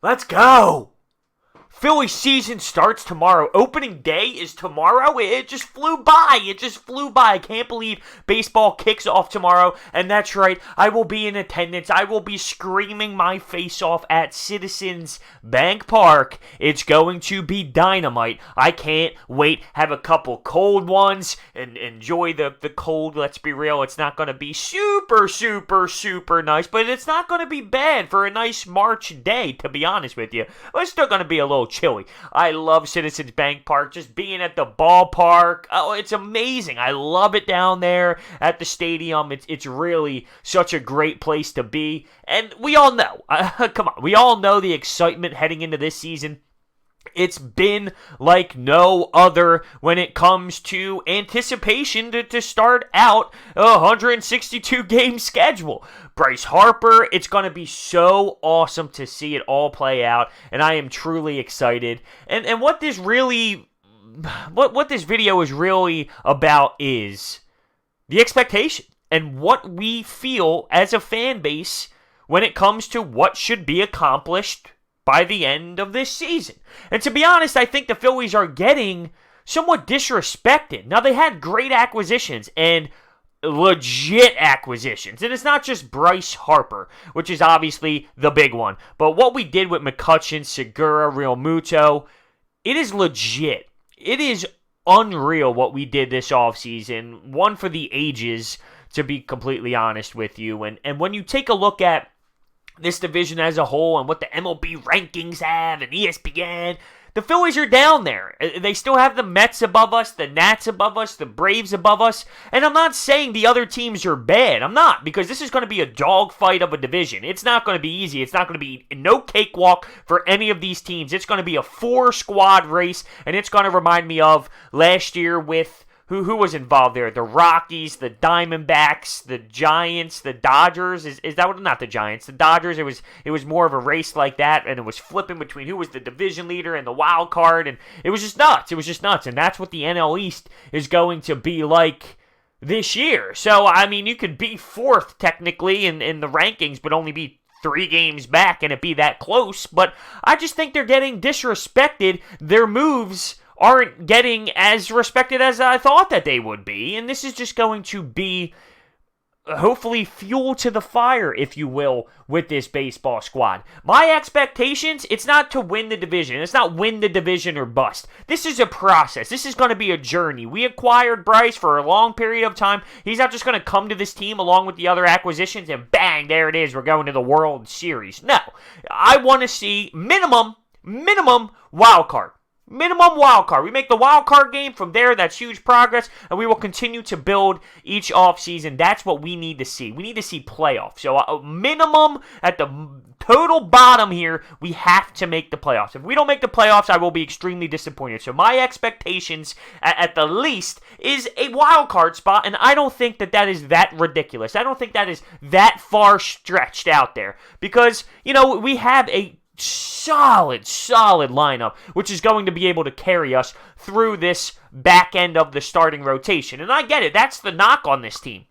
Let's go! Philly season starts tomorrow. Opening day is tomorrow. It just flew by. I can't believe baseball kicks off tomorrow. And that's right, I will be in attendance. I will be screaming my face off at Citizens Bank Park. It's going to be dynamite. I can't wait. Have a couple cold ones and enjoy the cold. Let's be real. It's not going to be super nice, but it's not going to be bad for a nice March day, to be honest with you. But it's still going to be a little chilly. I love Citizens Bank Park, just being at the ballpark. Oh, it's amazing. I love it down there at the stadium. It's really such a great place to be. And we all know, we all know the excitement heading into this season. It's been like no other when it comes to anticipation to start out a 162-game schedule. Bryce Harper, it's going to be so awesome to see it all play out, and I am truly excited. And what this really, what this video is really about is the expectation and what we feel as a fan base when it comes to what should be accomplished by the end of this season. And to be honest, I think the Phillies are getting somewhat disrespected. Now, they had great acquisitions and legit acquisitions. And it's not just Bryce Harper, which is obviously the big one. But what we did with McCutchen, Segura, Realmuto, it is legit. It is unreal what we did this offseason. One for the ages, to be completely honest with you. And when you take a look at this division as a whole and what the MLB rankings have and ESPN, the Phillies are down there. They still have the Mets above us, the Nats above us, the Braves above us. And I'm not saying the other teams are bad. I'm not, because this is going to be a dogfight of a division. It's not going to be easy. It's not going to be no cakewalk for any of these teams. It's going to be a 4-squad race, and it's going to remind me of last year with who was involved there? The Rockies, the Diamondbacks, the Giants, the Dodgers. Is that what? Not the Giants. The Dodgers. It was more of a race like that, and it was flipping between who was the division leader and the wild card, and it was just nuts. And that's what the NL East is going to be like this year. So, I mean, you could be fourth technically in the rankings, but only be 3 games back and it be that close. But I just think they're getting disrespected. Their moves aren't getting as respected as I thought that they would be, and this is just going to be hopefully fuel to the fire, if you will, with this baseball squad. My expectations, it's not to win the division. It's not win the division or bust. This is a process. This is going to be a journey. We acquired Bryce for a long period of time. He's not just going to come to this team along with the other acquisitions and bang, there it is, we're going to the World Series. No, I want to see minimum wild card. Minimum wild card. We make the wild card game. From there, that's huge progress, and we will continue to build each offseason. That's what we need to see. We need to see playoffs. So, minimum at the total bottom here, we have to make the playoffs. If we don't make the playoffs, I will be extremely disappointed. So, my expectations, at the least, is a wild card spot, and I don't think that is that ridiculous. I don't think that is that far stretched out there, because, we have a solid lineup, which is going to be able to carry us through this back end of the starting rotation. And I get it. That's the knock on this team.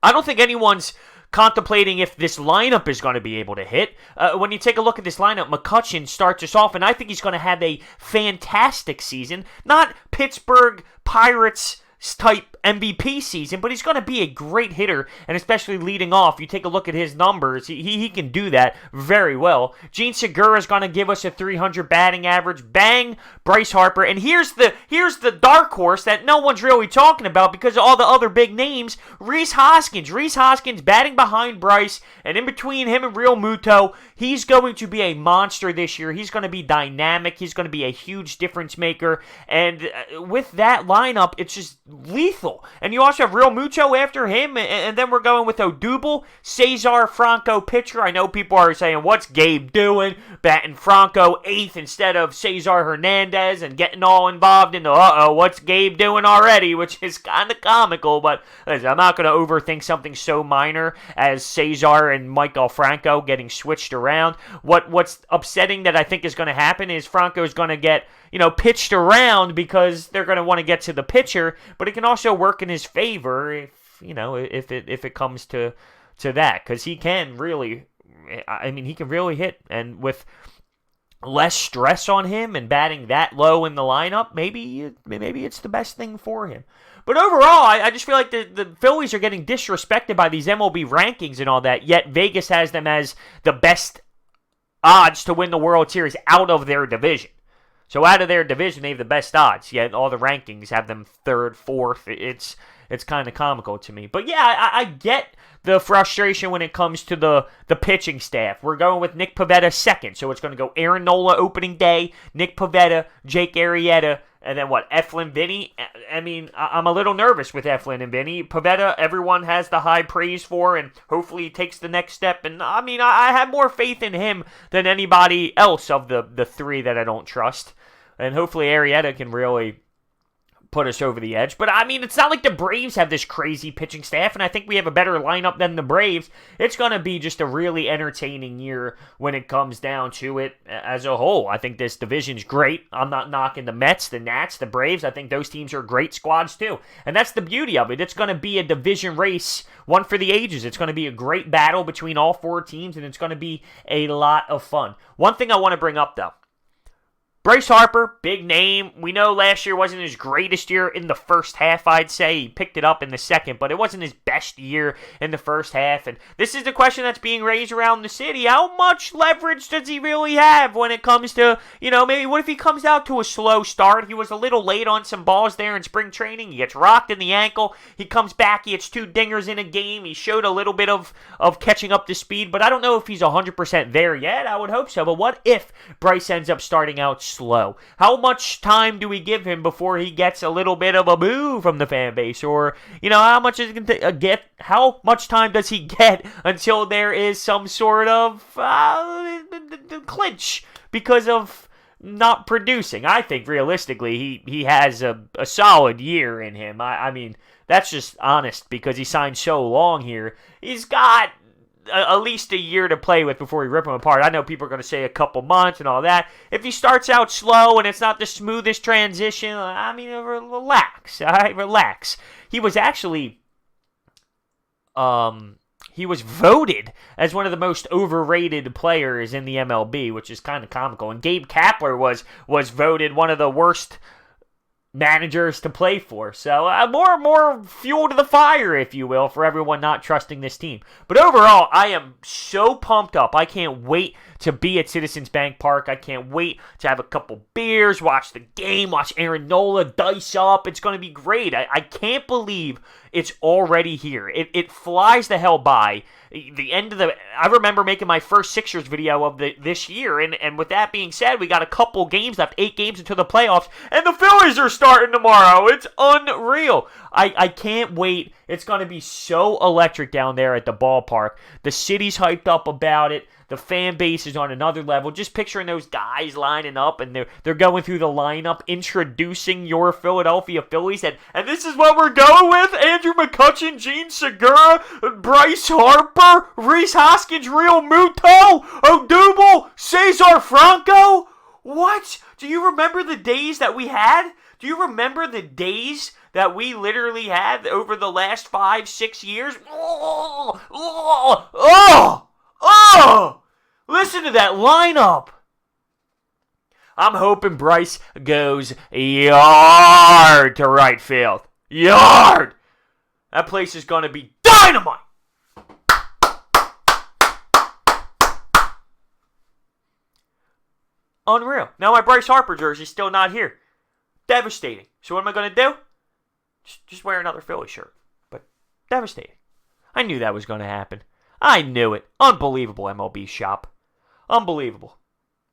I don't think anyone's contemplating if this lineup is going to be able to hit. When you take a look at this lineup, McCutchen starts us off, and I think he's going to have a fantastic season. Not Pittsburgh Pirates type MVP season, but he's going to be a great hitter, and especially leading off. You take a look at his numbers, he can do that very well. Gene Segura is going to give us a 300 batting average. Bang, Bryce Harper. And here's the dark horse that no one's really talking about because of all the other big names. Rhys Hoskins. Rhys Hoskins batting behind Bryce, and in between him and Realmuto, he's going to be a monster this year. He's going to be dynamic. He's going to be a huge difference maker, and with that lineup, it's just lethal. And you also have Realmuto after him, and then we're going with Odubel, Cesar, Franco, pitcher. I know people are saying, what's Gabe doing? Batting Franco 8th instead of Cesar Hernandez and getting all involved in the, what's Gabe doing already? Which is kind of comical, but listen, I'm not going to overthink something so minor as Cesar and Michael Franco getting switched around. What's upsetting that I think is going to happen is Franco's going to get, pitched around because they're going to want to get to the pitcher, but it can also work in his favor if it comes to that, because he can really hit. And with less stress on him and batting that low in the lineup, maybe it's the best thing for him. But overall, I just feel like the Phillies are getting disrespected by these MLB rankings and all that, yet Vegas has them as the best odds to win the World Series out of their division. So out of their division, they have the best odds, yet all the rankings have them third, fourth. It's kind of comical to me. But yeah, I get the frustration when it comes to the pitching staff. We're going with Nick Pivetta second, so it's going to go Aaron Nola opening day, Nick Pivetta, Jake Arrieta, and then what, Eflin Vinny? I mean, I'm a little nervous with Eflin and Vinny. Pivetta, everyone has the high praise for, and hopefully he takes the next step. And I mean, I have more faith in him than anybody else of the three that I don't trust. And hopefully Arrieta can really put us over the edge. But, I mean, it's not like the Braves have this crazy pitching staff, and I think we have a better lineup than the Braves. It's going to be just a really entertaining year when it comes down to it as a whole. I think this division's great. I'm not knocking the Mets, the Nats, the Braves. I think those teams are great squads, too. And that's the beauty of it. It's going to be a division race, one for the ages. It's going to be a great battle between all four teams, and it's going to be a lot of fun. One thing I want to bring up, though. Bryce Harper, big name. We know last year wasn't his greatest year in the first half, I'd say. He picked it up in the second, but it wasn't his best year in the first half. And this is the question that's being raised around the city. How much leverage does he really have when it comes to, maybe what if he comes out to a slow start? He was a little late on some balls there in spring training. He gets rocked in the ankle. He comes back. He hits 2 dingers in a game. He showed a little bit of catching up to speed, but I don't know if he's 100% there yet. I would hope so. But what if Bryce ends up starting out slow? How much time do we give him before he gets a little bit of a boo from the fan base? Or, how much is it going to get? How much time does he get until there is some sort of clinch because of not producing? I think realistically he has a solid year in him. I mean, that's just honest because he signed so long here. He's got at least a year to play with before we rip him apart. I know people are going to say a couple months and all that. If he starts out slow and it's not the smoothest transition, I mean, relax. All right, relax. He was actually, he was voted as one of the most overrated players in the MLB, which is kind of comical. And Gabe Kapler was voted one of the worst managers to play for. So more fuel to the fire, if you will, for everyone not trusting this team. But overall, I am so pumped up. I can't wait to be at Citizens Bank Park. I can't wait to have a couple beers, watch the game, watch Aaron Nola dice up. It's going to be great. I can't believe it's already here. It flies the hell by. The end of I remember making my first Sixers video of this year, and with that being said, we got a couple games left, 8 games until the playoffs, and the Phillies are starting tomorrow. It's unreal. I can't wait. It's going to be so electric down there at the ballpark. The city's hyped up about it. The fan base is on another level. Just picturing those guys lining up, and they're going through the lineup, introducing your Philadelphia Phillies, and this is what we're going with: Andrew McCutchen, Gene Segura, Bryce Harper, Rhys Hoskins, Real Muto, Odubel, Cesar Franco. What? Do you remember the days that we had? Do you remember the days that we literally had over the last 5-6 years? Listen to that lineup. I'm hoping Bryce goes yard to right field. Yard. That place is going to be dynamite. Unreal. Now my Bryce Harper jersey's still not here. Devastating. So what am I going to do? Just wear another Philly shirt. But devastating. I knew that was going to happen. I knew it. Unbelievable MLB shop. Unbelievable.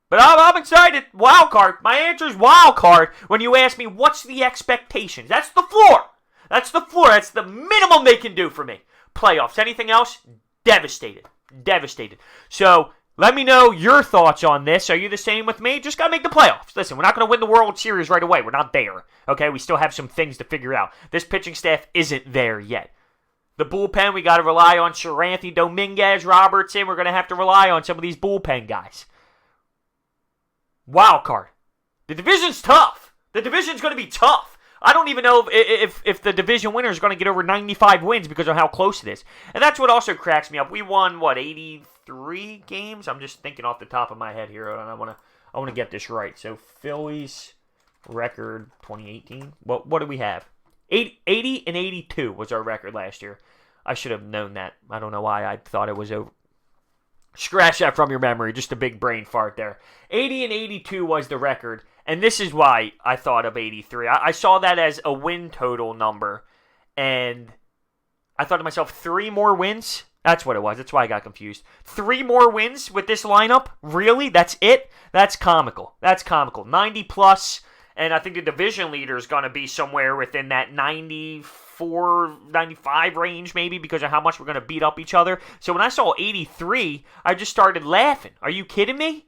But I'm excited. Wild card. My answer is wild card when you ask me what's the expectations. That's the floor. That's the floor. That's the minimum they can do for me. Playoffs. Anything else? Devastated. Devastated. So let me know your thoughts on this. Are you the same with me? Just got to make the playoffs. Listen, we're not going to win the World Series right away. We're not there. Okay? We still have some things to figure out. This pitching staff isn't there yet. The bullpen, we got to rely on Seranthony, Dominguez, Robertson. We're going to have to rely on some of these bullpen guys. Wild card. The division's tough. The division's going to be tough. I don't even know if the division winner is going to get over 95 wins because of how close it is. And that's what also cracks me up. We won, 83 games? I'm just thinking off the top of my head here. I want to get this right. So Phillies record 2018. What do we have? 80 and 82 was our record last year. I should have known that. I don't know why I thought it was over. Scratch that from your memory. Just a big brain fart there. 80 and 82 was the record. And this is why I thought of 83. I saw that as a win total number. And I thought to myself, 3 more wins? That's what it was. That's why I got confused. 3 more wins with this lineup? Really? That's it? That's comical. 90 plus. And I think the division leader is going to be somewhere within that 94, 95 range maybe because of how much we're going to beat up each other. So when I saw 83, I just started laughing. Are you kidding me?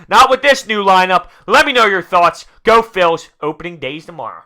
Not with this new lineup. Let me know your thoughts. Go Phils. Opening days tomorrow.